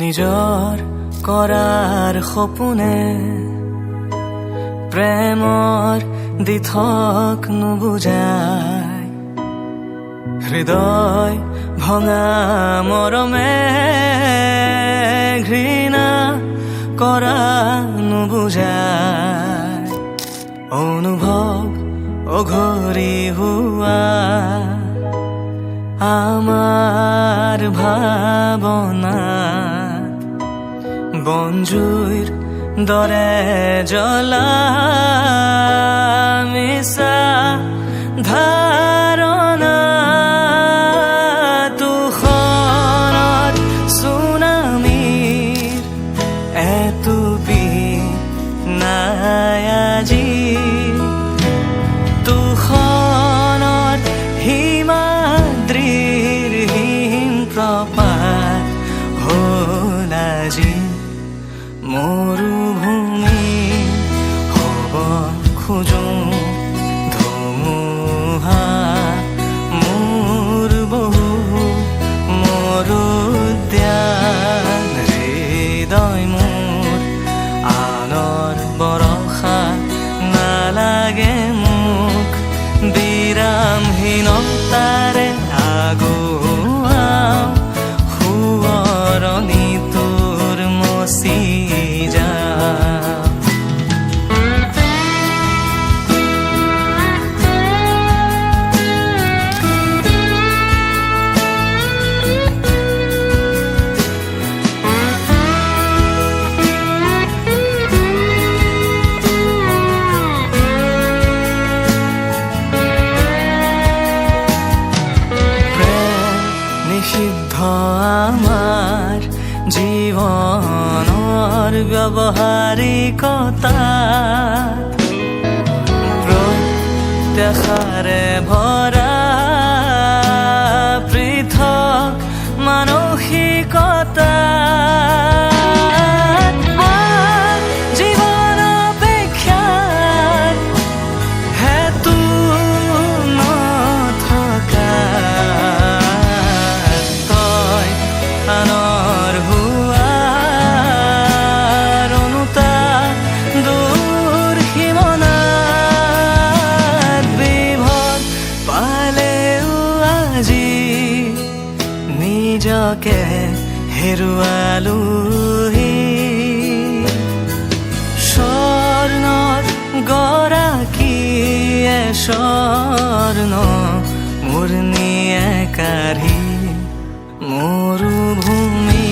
নিজৰ কৰাৰ সপোনে প্ৰেমৰ দিঠক নুবুজায় হৃদয় ভঙা মৰমে ঘৃণা কৰা নুবুজায় অনুভৱ অঘৰী হোৱা আমাৰ ভাৱনা বনজুইৰ দৰে জ্বলা মিছা ধাৰণা তুষাৰত চুনামীৰ এটুপি নাই আজি তুষাৰত হিমাদ্ৰীৰ হিম প্ৰপাত হ'ল আজি মৰুভূমি হ'ব খোজো ধুমুহা মোৰ বহু মৰুদ্যান হৃদয় মোৰ আনৰ বৰষা নালাগে মোক বিৰামহীনতাৰে আগুৱাও সোঁৱৰণি তোৰ মচি নিষিদ্ধ আমাৰ জীৱনৰ ব্যৱহাৰিকতা প্ৰত্যাশাৰে ভৰা পৃথক মানসিকতা নিজকে হেৰুৱালোহি স্বৰ্ণত গৰাকীয়ে স্বৰ্ণ মূৰ্ণিয়ে কাঢ়ি মৰুভূমি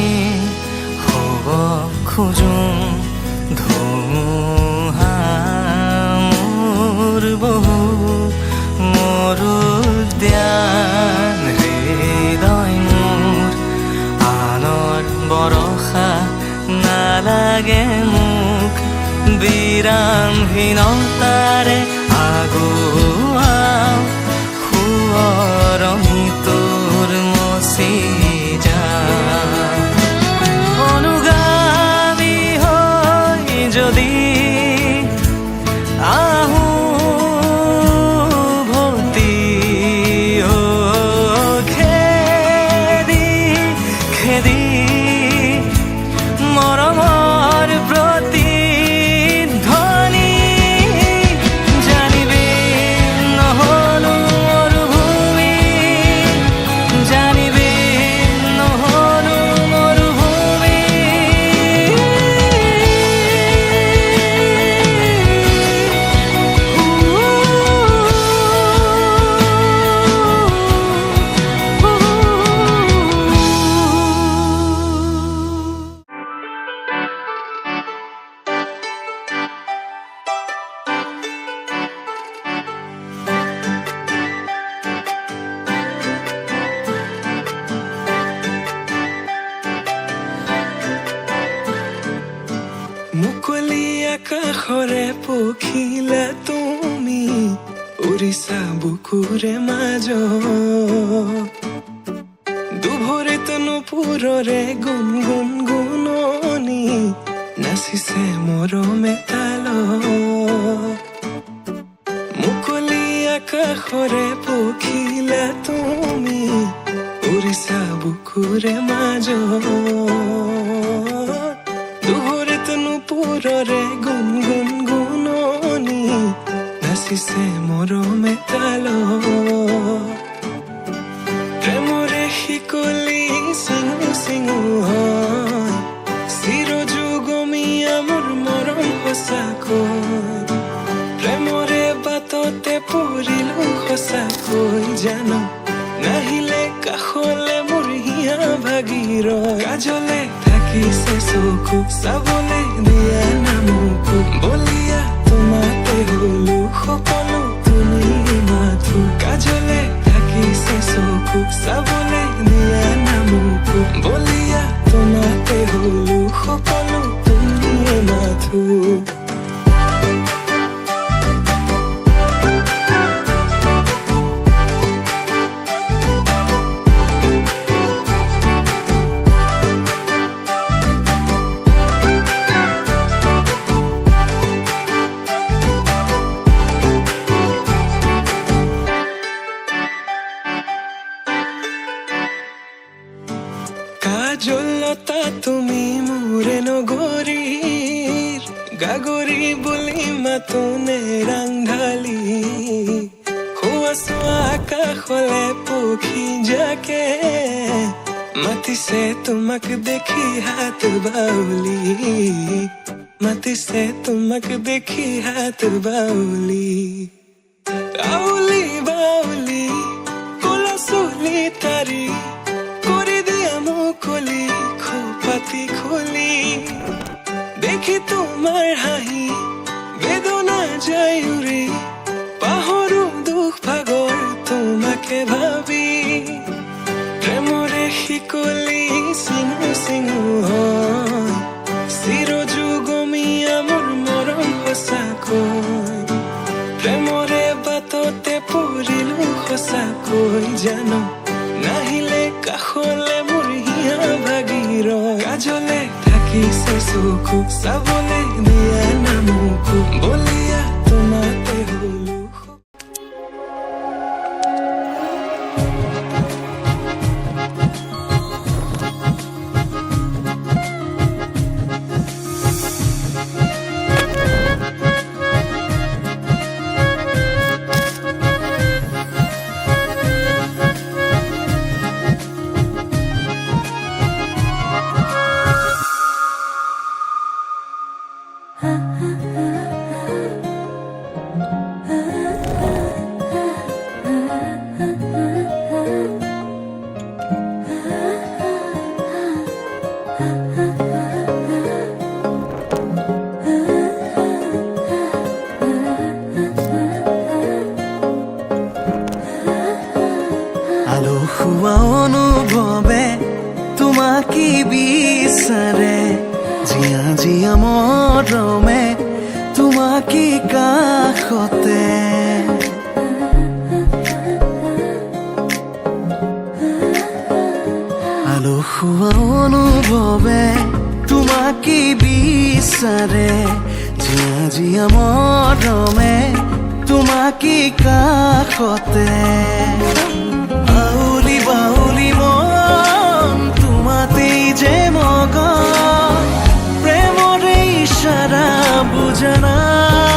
হ'ব খোজো ধুমুহা মোৰ বহু মৰুদ্যান হৃদয় বৰষা নালাগে মোক বিৰামহীনতাৰে আগুৱাও সোঁৱৰণি তোৰ মচি যায় অনুগামী হৈ যদি আহো ভতি খেদি খেদি মৰমৰ প্ৰতিধ্বনি জানিবি নহ'লো মৰুভূমি জানিবি নহ'লো মৰুভূমি মুকলি আকাশৰে পখিলা তুমি উৰিছা বুকুৰে মাজত দুভৰিত নুপুৰৰে গুণগুণ গুণনি নাচিছে মৰমে তালত মুকলি আকাশৰে পখিলা তুমি পৰিছা বুকুৰে মাজত দুহৰিত নুপুৰৰে গুণ গুণ গুণনি নাচিছে মৰমে তালত প্ৰেমৰে শিকলি চিঙু চিঙু হয় চিৰযুগমীয়া মোৰ মৰম সঁচাকৈ প্ৰেমৰে বাটতে পৰিলো সঁচাকৈ জানো নাহিলে কাষলে মোৰ হিয়া ভাগিৰ কাজলে থাকিছে চকু চাবলে দিয়া নামকো বলিয়া তোমাতে হলো সকলো তুমি মাথো কাজলে থাকিছে চকু চাবলে দিয়া নামকো বলিয়া তোমাতে হলো সকলো তুমি মাথো কাজলতা তুমি মোৰে নগৰীৰ গাগৰি বুলি মাতোনে ৰাংঢালি হোৱা আকাশলে পক্ষী যাকে মাতিছে তোমাক দেখি হাত বাউলি মাতিছে তোমাক দেখি হাত বাউলি আউলি বাউলি কলা চুলি তাৰি কৰি দিয়া মুকলি খোপাতি খুলি দেখি তোমাৰ হাঁহি বেদনা যায় উৰি পাহৰো দুখ ভাগৰ তোমাকে ভাবি প্ৰেমৰে শিকলি চিঙু চিঙু হয় চিৰযুগমীয়া মোৰ মৰম সঁচাকৈ প্ৰেমৰে বাটতে পৰিলো সঁচাকৈ জানো নাহিলে কাষলে মোৰ হিয়া ভাগিৰ কাজলে থাকিছে চকু চাবলে দিয়া নামকো বলিয়া তোমাতে হলো আলসুৱা অনুভৱে তোমাকে বিচাৰে জিয়া জিয়া মৰমে তোমাকে কাষতে আলসুৱা অনুভৱে তোমাকে বিচাৰে জিয়া জিয়া মৰমে তোমাকে কাষতে বাউলি বাউলি মন তোমাতেই যে মগন প্ৰেমৰে ইশাৰা বুজানাচোন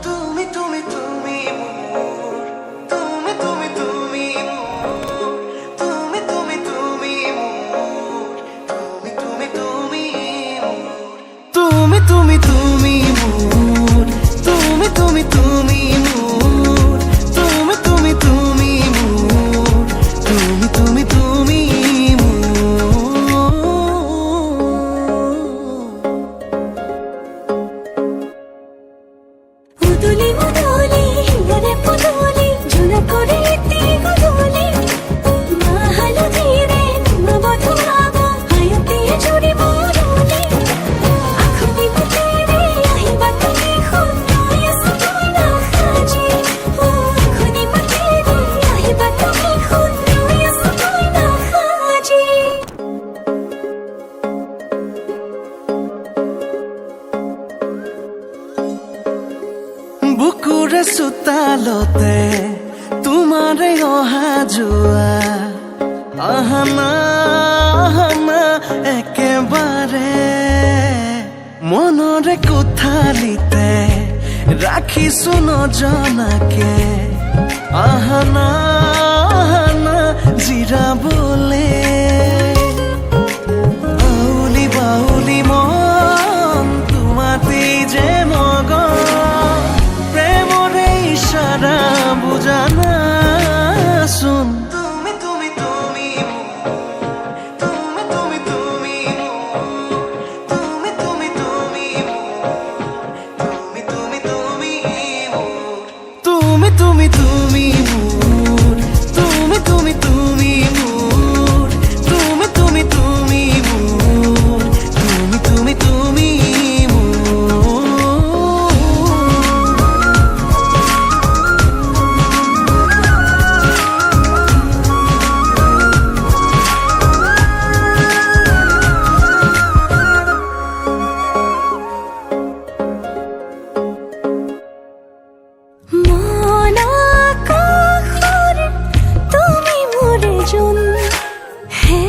তুমি তুমি তুমি মোৰ তুমি তুমি তুমি মোৰ তুমি তুমি তুমি মোৰ তুমি তুমি তুমি মোৰ তুমি তুমি তুমি মোৰ তুমি তুমি তুমি মোৰ তুমি তুমি তুমি তুমি তুমি মুদুলি মুদুলি হিয়ারে পুদুলি ঝুলা করে গদুলি মা হালো ধীরে মা বধু ভাব হায়তে জুড়ি মরুলি আখনি মুতেরে আহিবা তুমি খুন নয়স তুই না খাজি আখনি মুতেরে আহিবা তুমি খুন নয়স তুই না খাজি বুকুৰে চোতালতে তোমাৰে অহা যোৱা আহানা আহানা একেবাৰে মনৰে কোঠালিতে ৰাখিছো নজনাকে আহানা আহানা জিৰাবলে আউলি বাউলি মন তোমাতেই যে মগন প্ৰেমৰে ইশাৰা বুজানাচোন তুমি তুমি তুমি তুমি তুমি তুমি তুমি তুমি তুমি তুমি তুমি তুমি তুমি তুমি তুমি মোর তুমি তুমি তুমি মোর তুমি তুমি তুমি মোর তুমি তুমি তুমি মোর মন আকাশৰে তুমি মোৰে জোন হে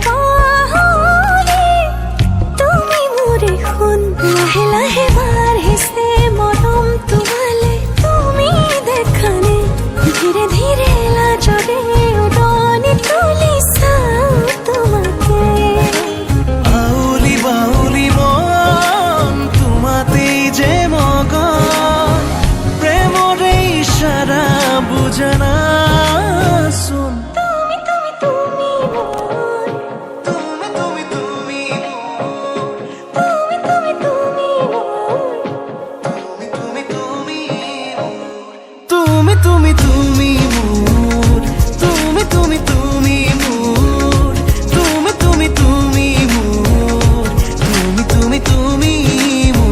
পাহৰি তুমি মোৰে সোণ লাহে লাহে বাঢ়িছে মৰম তোমালে তুমি দেখানে ধীৰে ধীৰে লাজৰে উৰণি তুলি চাওঁ তোমাকে আউলি বাউলি মন তোমাতেই যে মগন প্ৰেমৰে ইশাৰা বুজানাচোন তুমি তুমি তুমি মোৰ তুমি তুমি তুমি তুমি তুমি তুমি মোৰ তুমি তুমি তুমি মোর তুমি তুমি তুমি মোর তুমি তুমি তুমি মোর তুমি তুমি তুমি মোর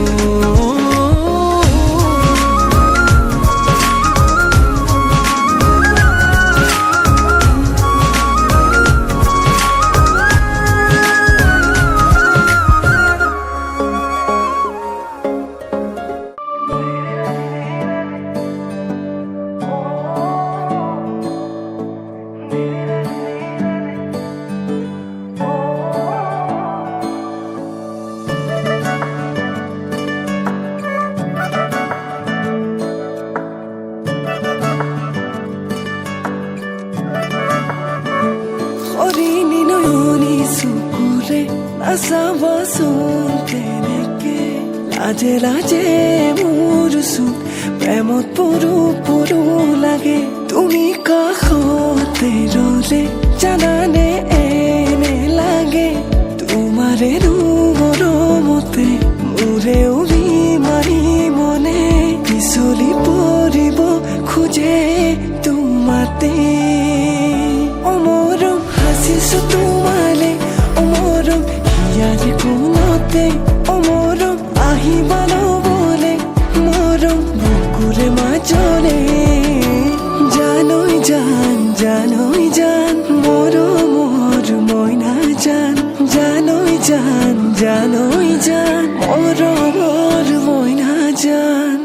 হরিণী নয়নী চকুৰে নাচাবচোন তেনেকে লাজে লাজে মোৰ চোন প্ৰেমত পৰো পৰো লাগে তুমি কাষতে ৰলে জানানে এনে লাগে তোমাৰে মৰমতে মোৰে উৰি মাৰি মনে পিছলি পৰিব খোজে তোমাতে অমৰম হাসিছো তোমালে অমৰম হিয়াৰে কোনতে অমৰম আহিবা লবলে মৰম বুকুৰে মাজৰে জানৈ জান জানৈ জান মৰমৰ মইনা জান জানৈ জান জানৈ জান মৰমৰ মইনা জান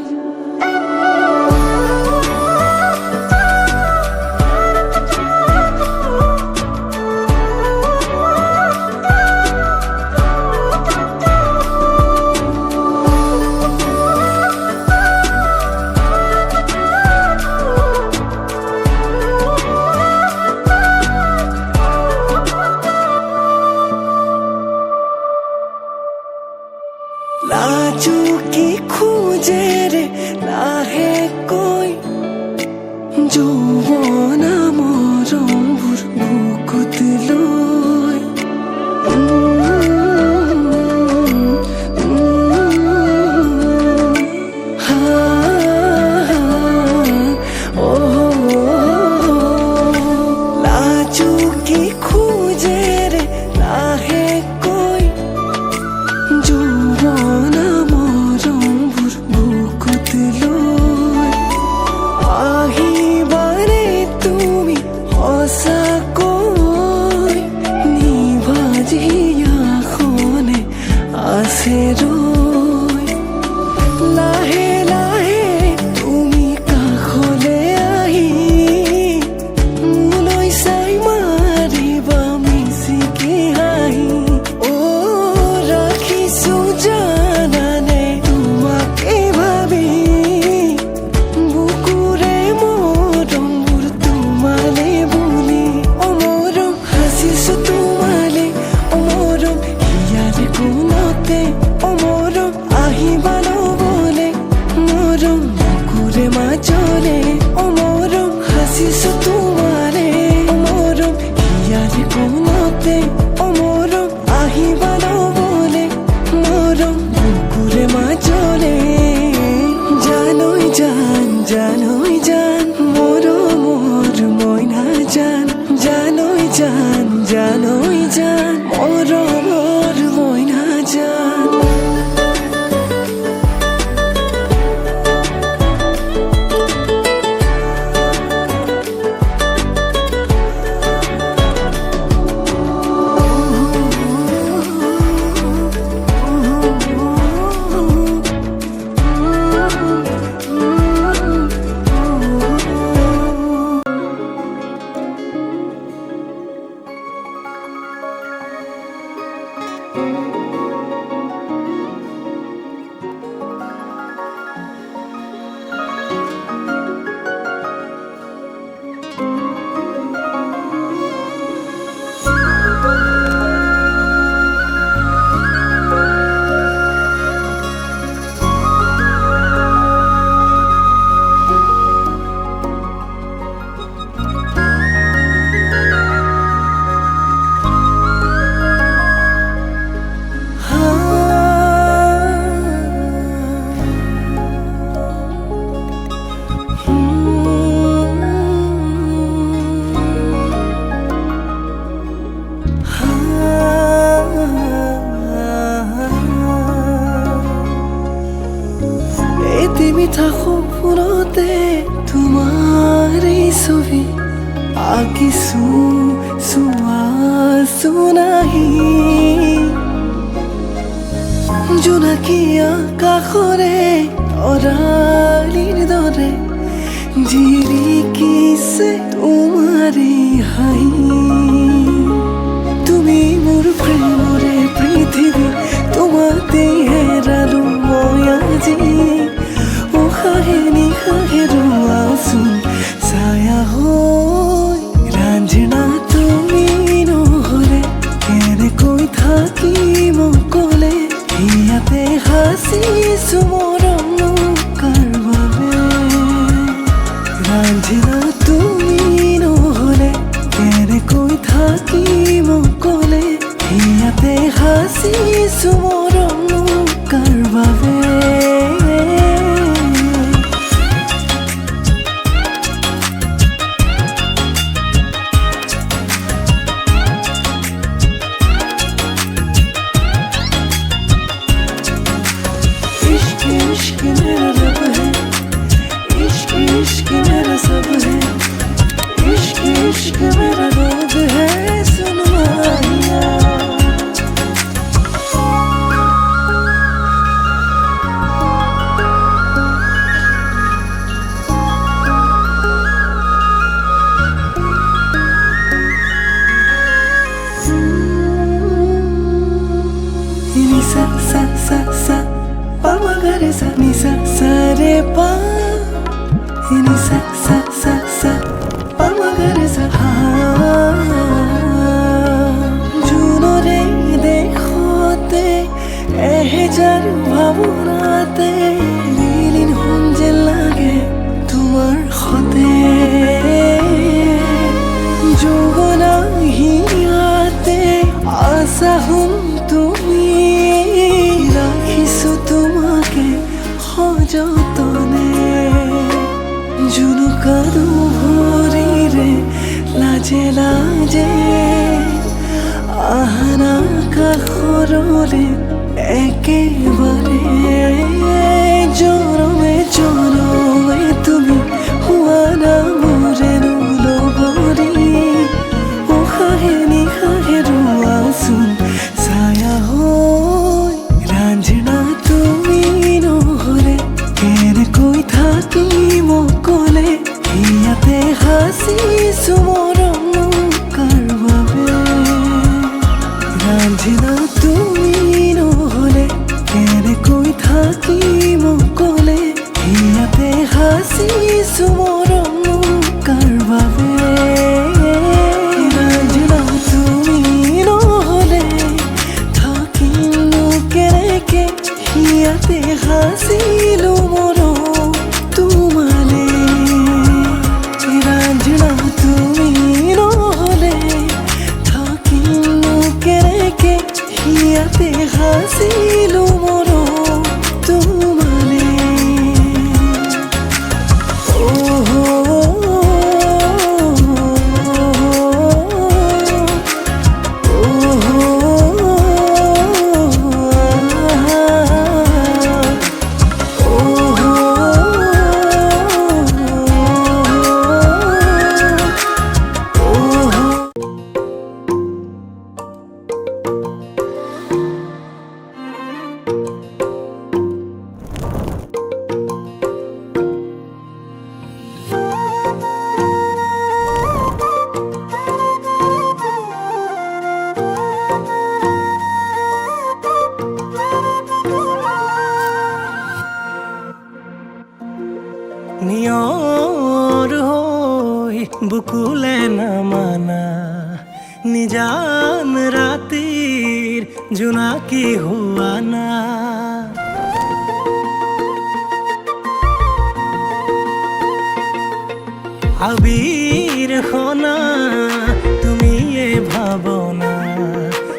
লাজুকি খোজে ৰে লাহেকৈ যৌৱনা মৰমবোৰ বুকুত লৈ লাজুকি খোজে ৰে লাহেকৈ যৌৱনা মৰমবোৰ বুকুত লৈ আহিবাৰে তুমি সঁচাকৈ নিভাজিয়াখনে আছে ৰৈ লাহে লাহে তুমি কাষলে আহি মোলৈ চাই মাৰিব কোণতে অ মৰম আহিবা লবলে মৰম বুকুৰে মাজলে অ মৰম সাজিছো তোমাৰে অ মৰম হিয়াৰে কোণতে অ মৰম আহিবা লবলে মৰম বুকুৰে মাজলে জানৈ জান জানৈ জান মৰমৰ মইনা জান জানৈ জান জানৈ জান মৰমৰ মইনা জান এটি মিঠা সপোনতে তোমাৰ এই ছবি আঁকিছো চোৱাছো নাহি জোনাকী আকাশৰে তৰালিৰ দৰে জিৰিকিছে তোমাৰে হাঁহি তুমি মোৰ প্ৰেমৰে পৃথিৱী তোমাতে হেৰালো মই আজি উশাহে নিশাহে ৰোৱাচোন ছায়া হৈ ৰাঞ্জনা তুমি নহ'লে কেনেকৈ থাকিম অকলে ইয়াতে সাঁচিছো মৰম কাৰ বাবে ৰাঞ্জনা তুমি নহ'লে কেনেকৈ থাকিম অকলে ইয়াতে সাঁচিছো মৰম কাৰ বাবে इश्क मेरा रब है इश्क इश्क मेरा सब है इश्क इश्क मेरा रोग है सुन माहिया सा सा सा सा pa ma ga re sa ni sa re pa ni sa sa pa ma ga re sa ha junore dekhote ehejar bhabonate dilin honje lage tumar khote jogona hiate asa hum tumi রাখিছো তোমাকে সযতনে জুনুকা দুহৰিৰে লাজে লাজে আহানা কাষৰলে একেবাৰে জনমে জনমে তুমি হোৱা না মোৰেনো লগৰী উশাহে নিশাহে ৰোৱাচোন ছায়া হৈ ৰাঞ্জনা তুমি নহ'লে কেনেকৈ থাকিম অকলে ইয়াতে সাঁচিছো মৰম কাৰ বাবে ৰাঞ্জনা তুমি নহ'লে কেনেকৈ থাকিম অকলে ইয়াতে সাঁচিছো মৰম কাৰ বাবে ৰাঞ্জনা তুমি নহ'লে থাকিম কেনে ইয়াতে হাসিলো মোৰ তোমালে ৰাঞ্জনা তুমি নহলে থাকিলো কেনেকে ইয়াতে হাসিলো মোৰ তোমালে নিয়ৰ হৈ বুকুলে নামানা নিজান ৰাতিৰ জোনাকী হোৱা না আবিৰ খনা তুমিয়ে ভাৱনা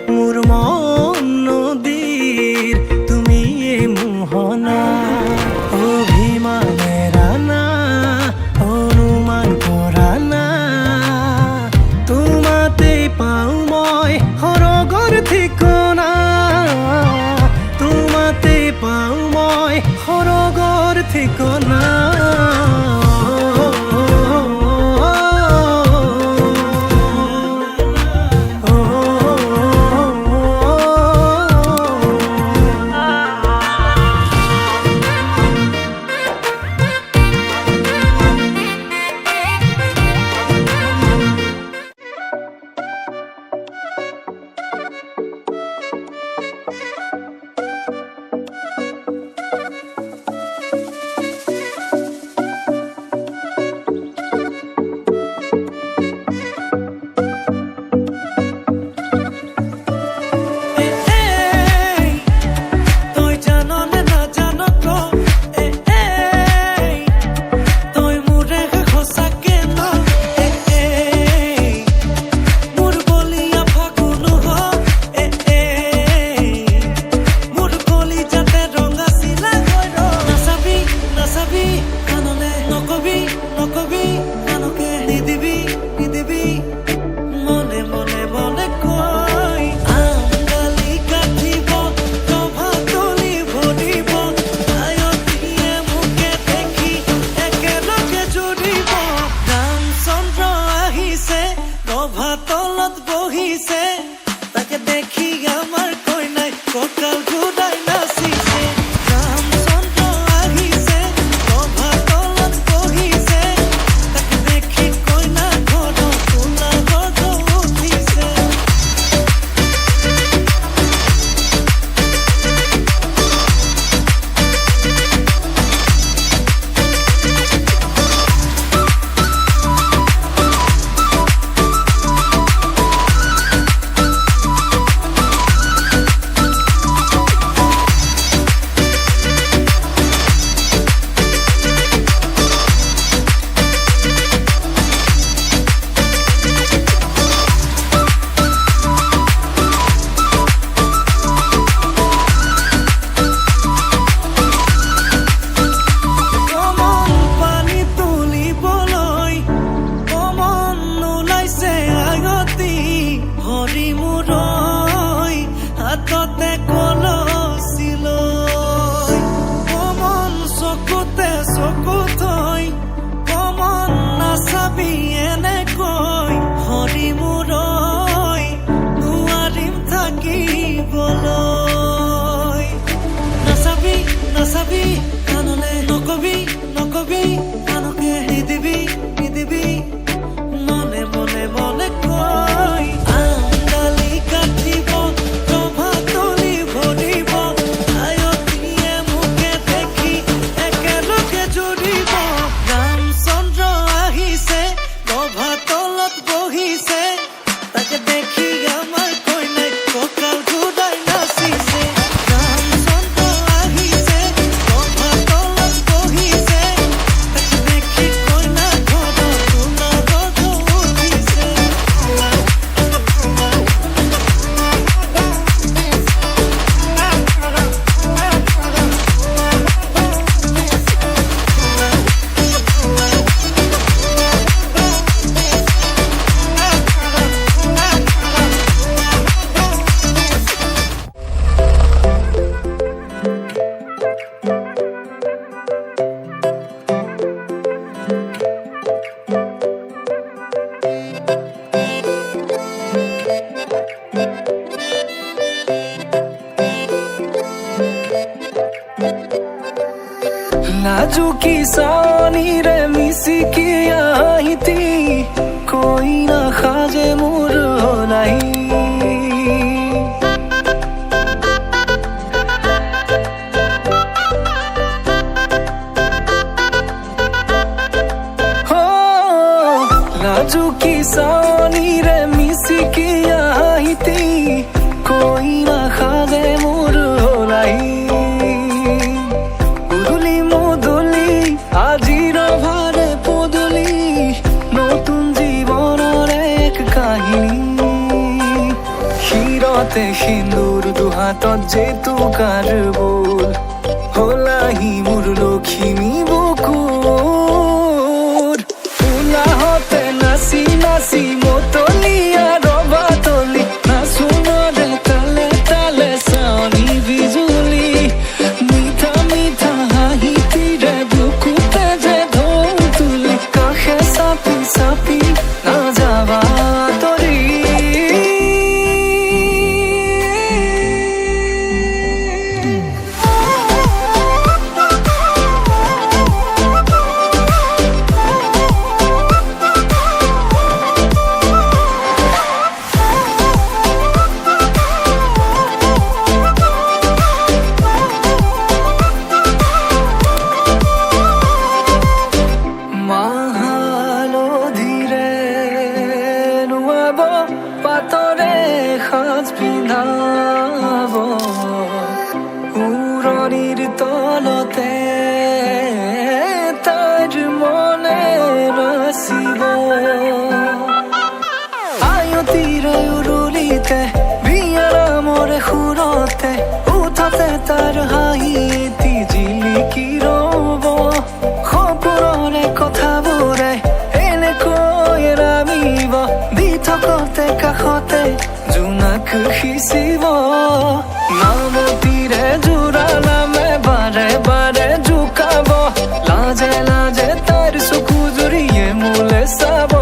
মোৰ মন নদীৰ তুমিয়ে মোহনা অভিমানে ৰানা অনুমান কৰা না তোমাতে পাওঁ মই সৰগৰ ঠিকনা তোমাতে পাওঁ মই সৰগৰ ঠিকনা আমার কই নাই ককাল ঘুরাই নাচিছে রামচন্দ্র আহিছে नाजुकी सानी रे मिसिकी आहिती कोई ना खाजे मोर नहीं नाजुकी सानी रे मिसिकी आहिती कोई ना खाजे मोर नहीं উদুলি মুদুলি আজিৰ ভাৰে পদুলি নতুন জীৱনৰ এক কাহিনী শিৰতে সিন্দুৰ দুহাতত জেতুকাৰ বোল হলাহি মোৰ লখিমী বুকুৰ উলাহতে নাচি নাচি মতলীয়া ৰবাতলি নাচোনৰে তালে তালে চাৱনি বিজুলি মিঠা মিঠা হাঁহিতিৰে বুকুতে যে ঢৌ তুলি কাষে চাপি চাপি নাযাবা তৰি মাহালধিৰে নুৱাব পাতৰে সাজ পিন্ধাব উৰণিৰ তলতে তাইৰ মনে নাচিব আয়তিৰে উৰুলিতে বিয়াৰামৰে সুৰতে উঠতে তাৰ হাঁহি এটি জিলিকি ৰ'ব সপোনৰে কথাবোৰে এনেকৈ নামিব দি থকতে কাষতে জোনাক সিঁচিব নামতিৰে জোৰা নামে বাৰে বাৰে জোকাব লাজে লাজে তাইৰ চকু জুৰিয়ে মোলে চাব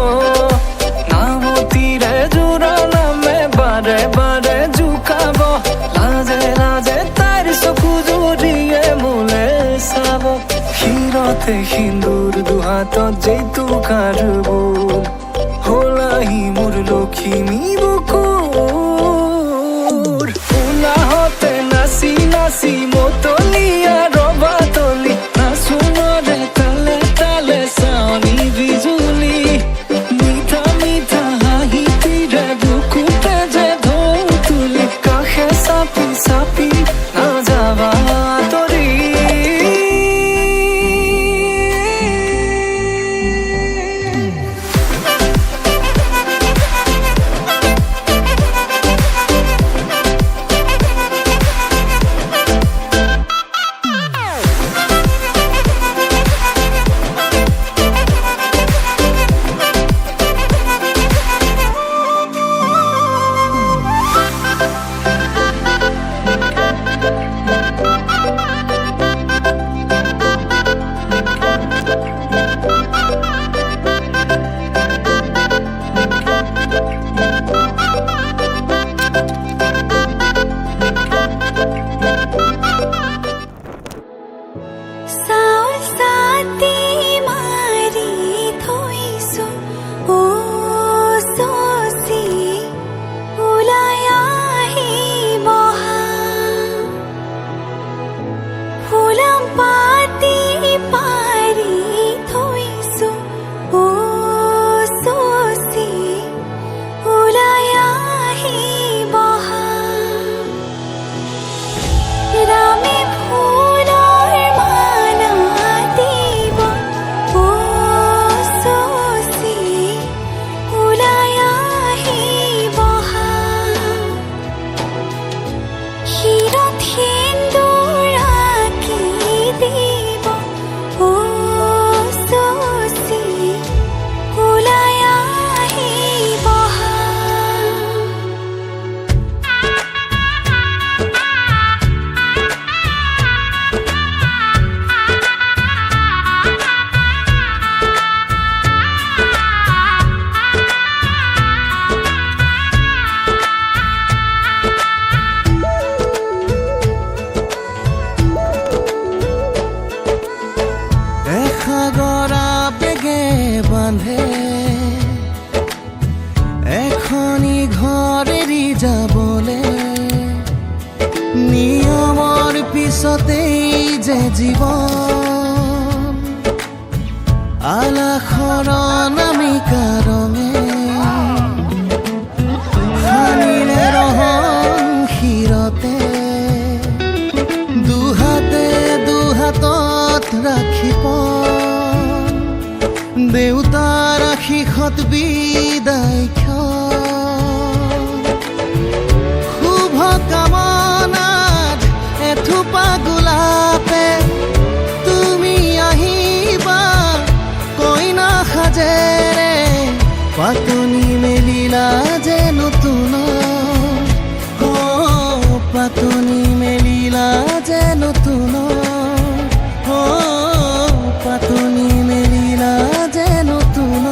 নামতিৰে জোৰা নামে বাৰে বাৰে জোকাব লাজে লাজে তাইৰ চকু জুৰিয়ে মোলে চাব শিৰতে সিন্দুৰ দুহাতত জেতুকাৰ বোল হলাহি মোৰ লখিমী বুকুৰ উলাহতে নাচি নাচি মতলীয়া ৰবাতলি নাচোনৰে তালে তালে চাৱনি বিজুলি মিঠা মিঠা হাঁহিতিৰে বুকুতে যে ঢৌ তুলি কাষে চাপি চাপি নাযাবা তৰি পিছতেই যে জীৱন আলাসৰ নামিকা ৰঙে সানিলে ৰহং শিৰতে দুহাতে দুহাতত ৰাখিব দেউতাৰ আশীষত বিদায় শুভ কামনাত এথোপা গোলাপে তুমি আহিবা কইনা সাজেৰে পাতনি মেলিলা যে নতুন পাতনি মেলিলা যে নতুন পাতনি মেলিলা যে নতুন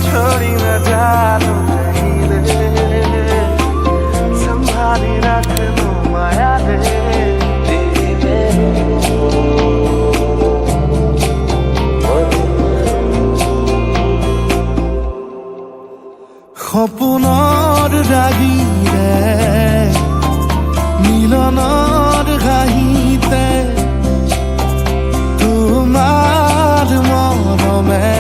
छोड़ी न जानो संभाली रख लो माया दे সপোনৰ ৰাগীৰে মিলনৰ ঘাঁহিতে তোমাৰ মৰমে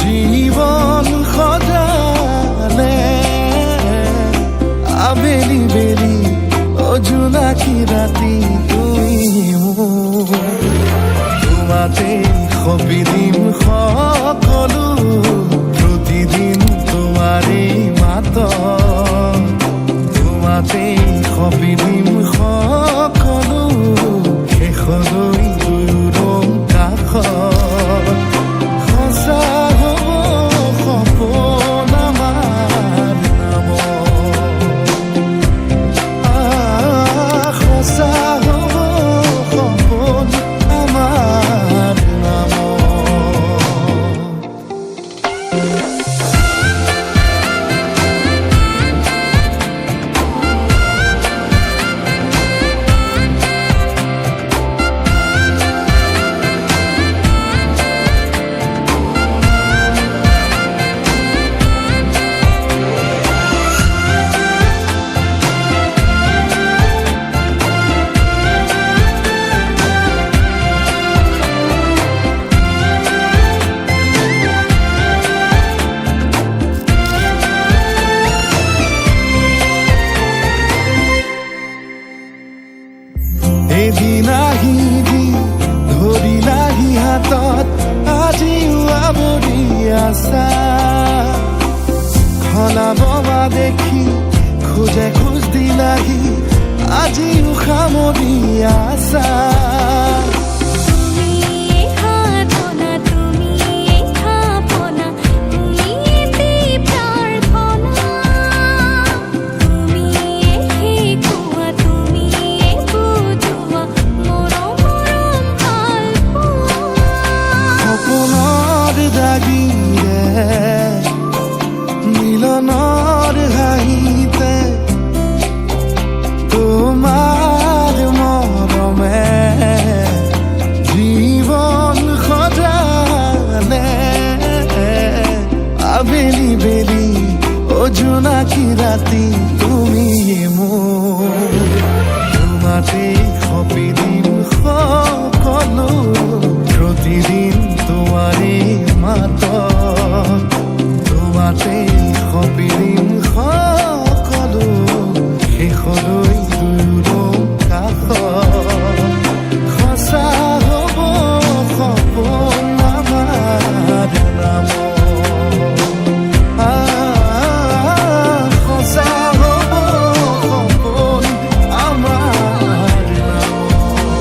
জীৱন সজালে আবেলি বেলি অজোনাকি ৰাতি তুমি মোৰ তোমাতে সপি দিম সকলো প্ৰতিদিন তোমাৰে মাত তোমাতে সপি দিম সকলো শেষলৈ দুয়োৰং কাষত সঁচা হ'ব সপোন আমাৰ নামত সঁচা হ'ব সপোন আমাৰ নামত এদিন আহিবি ধৰিলাহি হাতত আজিও আৱৰি আছা খলাববা দেখি খোজে খোজ দিলাহি আজিও সামৰি আছা মিলনৰ হাঁহিতে তোমাৰ মৰমে জীৱন সজালে আবেলি বেলি অজোনাকি ৰাতি তুমি মোৰ তোমাতে সপি দিম সকলো প্ৰতিদিন তোমাৰে মাত তোমাতে সপি দিম সকলো শেষলৈ দুয়োৰং কাষত সঁচা হ'ব সপোন আমাৰ নামত সঁচা হ'ব সপোন আমাৰ নামত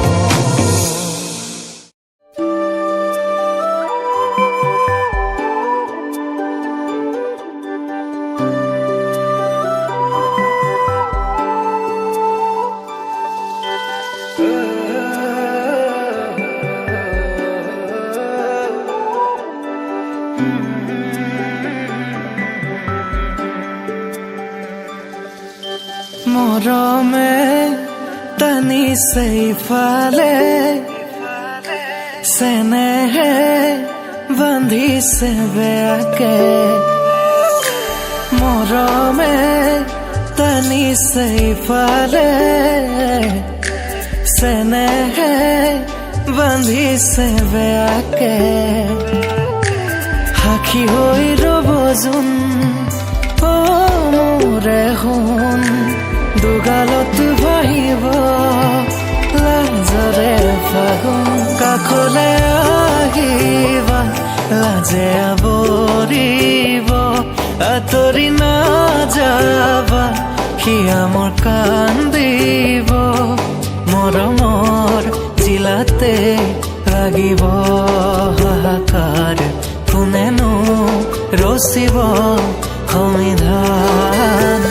মৰমে টানিছে ইফালে চেনেহে বান্ধিছে বেয়াকে মৰমে টানিছে ইফালে চেনেহে বান্ধিছে বেয়াকে সাক্ষী হৈ ৰ'ব যোন মোৰে সোণ দুগালত ভাহিব লাজৰে ফাগুন কাষলে আহিবা লাজে আৱৰিব আঁতৰি নাযাবা সিয়া মোৰ কান্দিব মৰমৰ জিলাতে লাগিব হাহাকাৰ কোনেনো ৰচিব সংবিধান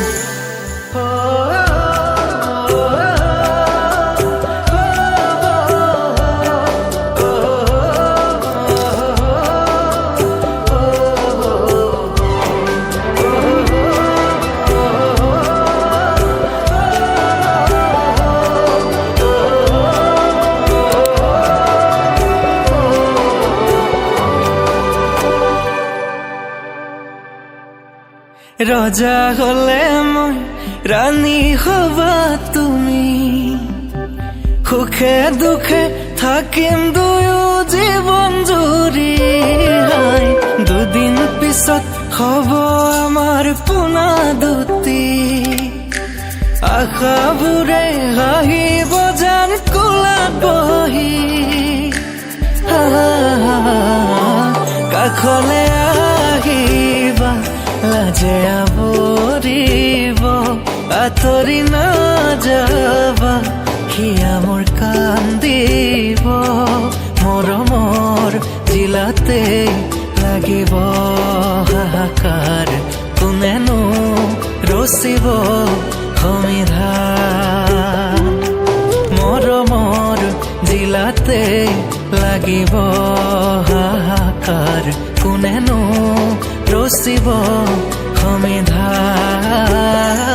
ৰজা হলে মই ৰাণী হবা তুমি সুখে দুখে থাকিম দুয়ো জীৱন জুৰি দুদিন পিছত হব আমাৰ পোনা দুটি আশাবোৰে হাঁহিব যেন কোলাত বহি কাষলে আহিবা লাজে আৱৰিব আঁতৰি নাযাবা সিয়া মোৰ কান্দিব মৰমৰ জিলাতে লাগিব হাহাকাৰ কোনেনো ৰচিব সংবিধান মৰমৰ জিলাতে লাগিব হাহাকাৰ কোনেনো ৰচিব সংবিধান